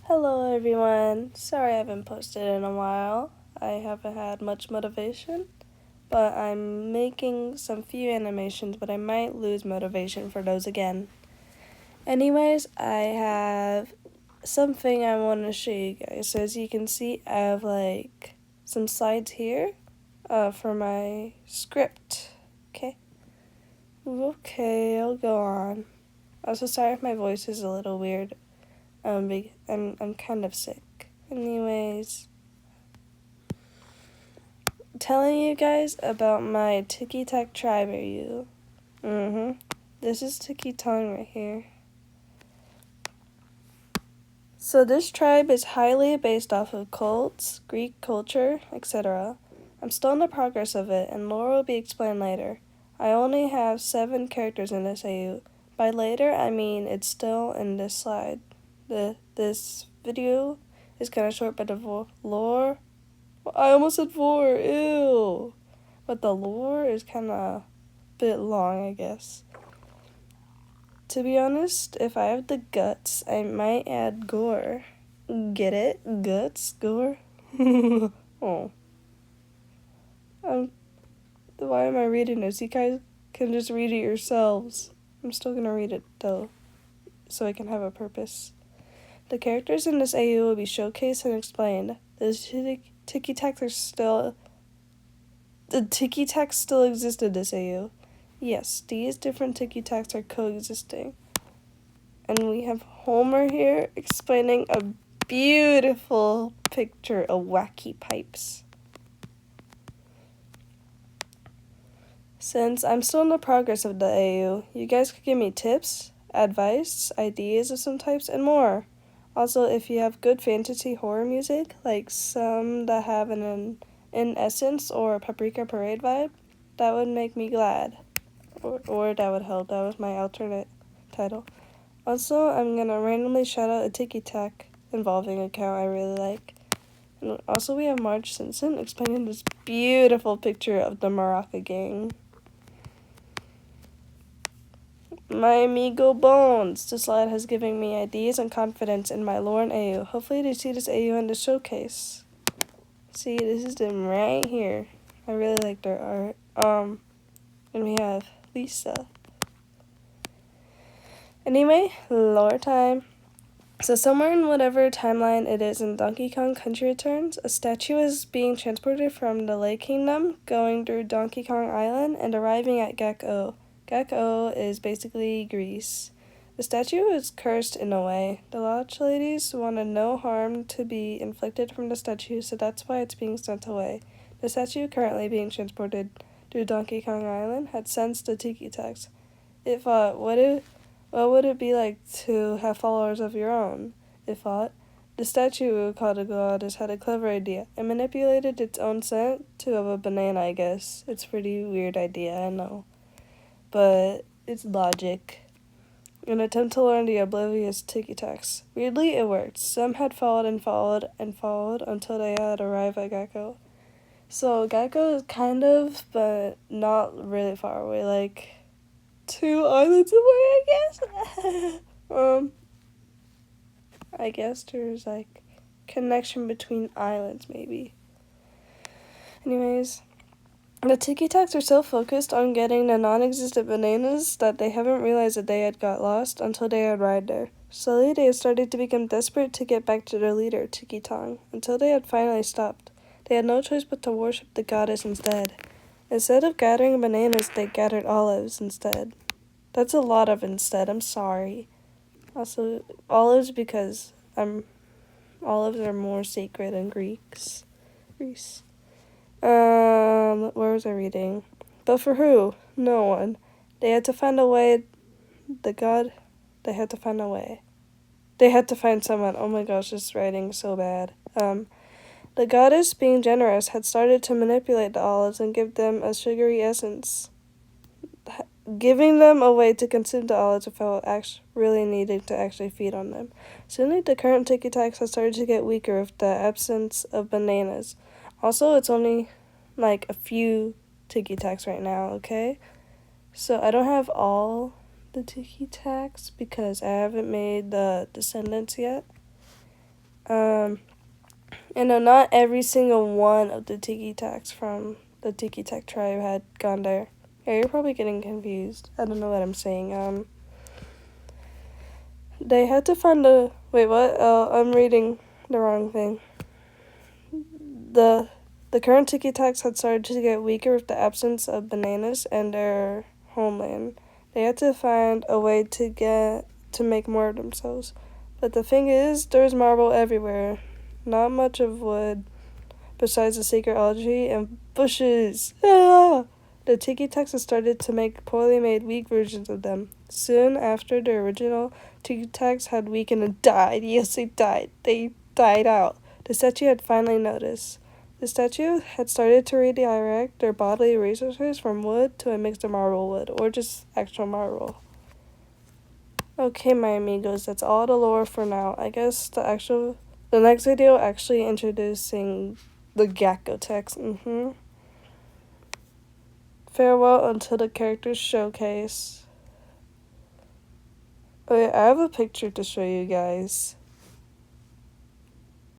Hello everyone. Sorry I haven't posted in a while. I haven't had much motivation, but I'm making some few animations, but I might lose motivation for those again. Anyways, I have something I want to show you guys. So as you can see, I have like some slides here for my script. Okay, I'll go on. Also, sorry if my voice is a little weird. I'm kind of sick. Anyways, telling you guys about my Tiki Tak tribe, are you? This is Tiki Tong right here. So this tribe is highly based off of cults, Greek culture, etc. I'm still in the progress of it, and lore will be explained later. I only have 7 characters in this AU. By later, I mean it's still in this slide. This video is kind of short, but the lore... I almost said 4, ew! But the lore is kind of a bit long, I guess. To be honest, if I have the guts, I might add gore. Get it? Guts? Gore? Oh. Why am I reading this? You guys can just read it yourselves. I'm still gonna read it, though, so I can have a purpose. The characters in this AU will be showcased and explained. The Tiki Taks are still... The Tiki Taks still exist in this AU. Yes, these different Tiki Taks are coexisting. And we have Homer here explaining a beautiful picture of wacky pipes. Since I'm still in the progress of the AU, you guys could give me tips, advice, ideas of some types, and more. Also, if you have good fantasy horror music, like some that have an In Essence or Paprika Parade vibe, that would make me glad. Or that would help. That was my alternate title. Also, I'm gonna randomly shout out a Tiki Tak involving account I really like. And also, we have Marge Simpson explaining this beautiful picture of the Maraca gang. My amigo Bones. This lad has given me ideas and confidence in my lore and AU. Hopefully they see this AU in the showcase. See, this is them right here. I really like their art. And we have Lisa. Anyway, lore time. So somewhere in whatever timeline it is in Donkey Kong Country Returns, a statue is being transported from the Lake Kingdom, going through Donkey Kong Island, and arriving at Gek-O. Gek-O is basically Greece. The statue is cursed in a way. The lodge ladies wanted no harm to be inflicted from the statue, so that's why it's being sent away. The statue currently being transported through Donkey Kong Island had sensed the Tiki Taks. It thought, what would it be like to have followers of your own? It thought. The statue called the goddess had a clever idea. It manipulated its own scent to a banana, I guess. It's a pretty weird idea, I know. But it's logic. An attempt to learn the oblivious Tiki Taks. Weirdly, it worked. Some had followed and followed and followed until they had arrived at Gek-O. So Gek-O is kind of, but not really far away, like 2 islands away, I guess. I guess there's like connection between islands, maybe. Anyways, the Tiki Taks are so focused on getting the non-existent bananas that they haven't realized that they had got lost until they had arrived there. Slowly, they had started to become desperate to get back to their leader, Tiki Tong, until they had finally stopped. They had no choice but to worship the goddess instead. Instead of gathering bananas, they gathered olives instead. That's a lot of instead, I'm sorry. Also, olives because olives are more sacred in Greece. Where was I reading? But for who? No one. They had to find a way. They had to find a way. They had to find someone. Oh my gosh, this writing is so bad. The goddess, being generous, had started to manipulate the olives and give them a sugary essence. Giving them a way to consume the olives without really needing to actually feed on them. Suddenly, the current Tiki Taks had started to get weaker with the absence of bananas. Also, it's only like a few Tiki Taks right now, okay? So I don't have all the Tiki Taks because I haven't made the descendants yet. And no, not every single one of the Tiki Taks from the Tiki Tak tribe had gone there. Yeah, you're probably getting confused. I don't know what I'm saying. They had to find a. Wait, what? I'm reading the wrong thing. The the current Tiki Taks had started to get weaker with the absence of bananas and their homeland. They had to find a way to make more of themselves. But the thing is, there's marble everywhere. Not much of wood, besides the secret algae and bushes. Ah! The Tiki Taks had started to make poorly made, weak versions of them. Soon after, the original Tiki Taks had weakened and died. Yes, they died. They died out. The statue had finally noticed. The statue had started to redirect their bodily resources from wood to a mix of marble wood, or just actual marble. Okay, my amigos, that's all the lore for now. I guess the next video actually introducing the Gecko text. Farewell until the characters showcase. Oh yeah, I have a picture to show you guys.